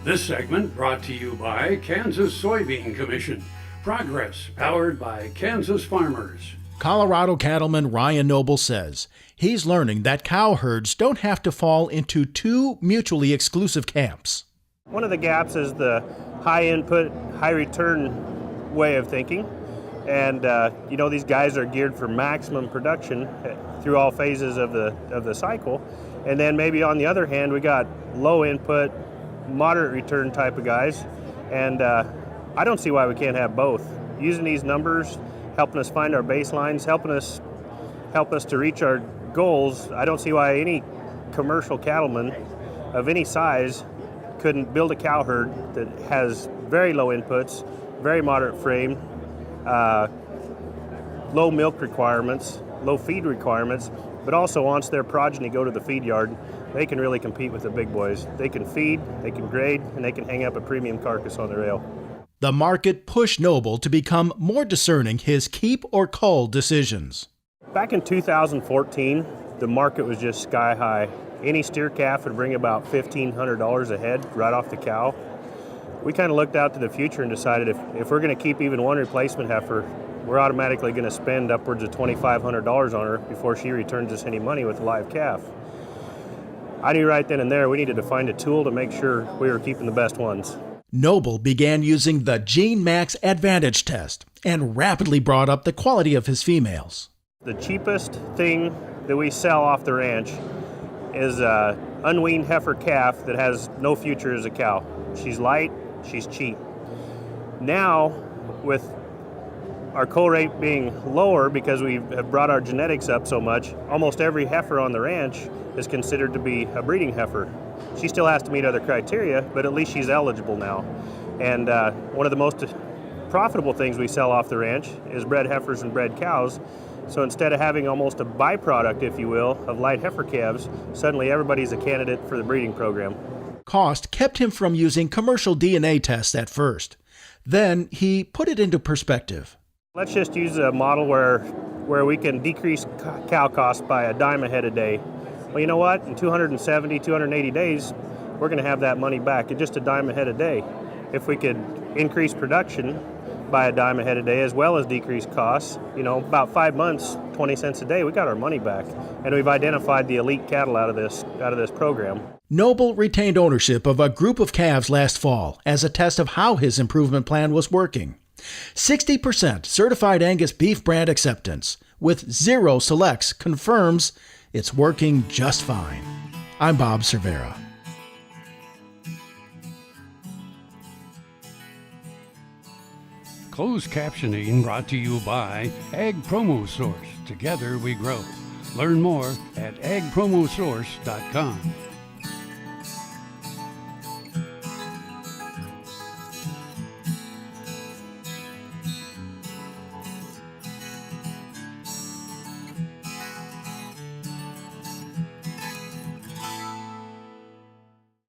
This segment brought to you by Kansas Soybean Commission. Progress powered by Kansas farmers. Colorado cattleman Ryan Noble says he's learning that cow herds don't have to fall into two mutually exclusive camps. One of the gaps is the high input, high return way of thinking. And these guys are geared for maximum production through all phases of the cycle. And then maybe on the other hand, we got low input, moderate return type of guys. And I don't see why we can't have both. Using these numbers, helping us find our baselines, helping us to reach our goals. I don't see why any commercial cattleman of any size couldn't build a cow herd that has very low inputs, very moderate frame, low milk requirements, low feed requirements, but also once their progeny go to the feed yard, they can really compete with the big boys. They can feed, they can grade, and they can hang up a premium carcass on the rail. The market pushed Noble to become more discerning his keep or cull decisions. Back in 2014, the market was just sky high. Any steer calf would bring about $1,500 a head right off the cow. We kind of looked out to the future and decided if we're going to keep even one replacement heifer, we're automatically going to spend upwards of $2,500 on her before she returns us any money with a live calf. I knew right then and there we needed to find a tool to make sure we were keeping the best ones. Noble began using the Gene Max Advantage test and rapidly brought up the quality of his females. The cheapest thing that we sell off the ranch is an unweaned heifer calf that has no future as a cow. She's light, she's cheap. Now, with our cull rate being lower because we have brought our genetics up so much, almost every heifer on the ranch is considered to be a breeding heifer. She still has to meet other criteria, but at least she's eligible now. And one of the most profitable things we sell off the ranch is bred heifers and bred cows. So instead of having almost a byproduct, if you will, of light heifer calves, suddenly everybody's a candidate for the breeding program. Cost kept him from using commercial DNA tests at first. Then he put it into perspective. Let's just use a model where we can decrease cow costs by a dime a head a day. Well, you know what? In 270, 280 days, we're going to have that money back at just a dime a head a day. If we could increase production by a dime a head a day as well as decrease costs, about 5 months, 20 cents a day, we got our money back. And we've identified the elite cattle out of this program. Noble retained ownership of a group of calves last fall as a test of how his improvement plan was working. 60% certified Angus beef brand acceptance with 0 selects confirms it's working just fine. I'm Bob Cervera. Closed captioning brought to you by Ag Promo Source. Together we grow. Learn more at agpromosource.com.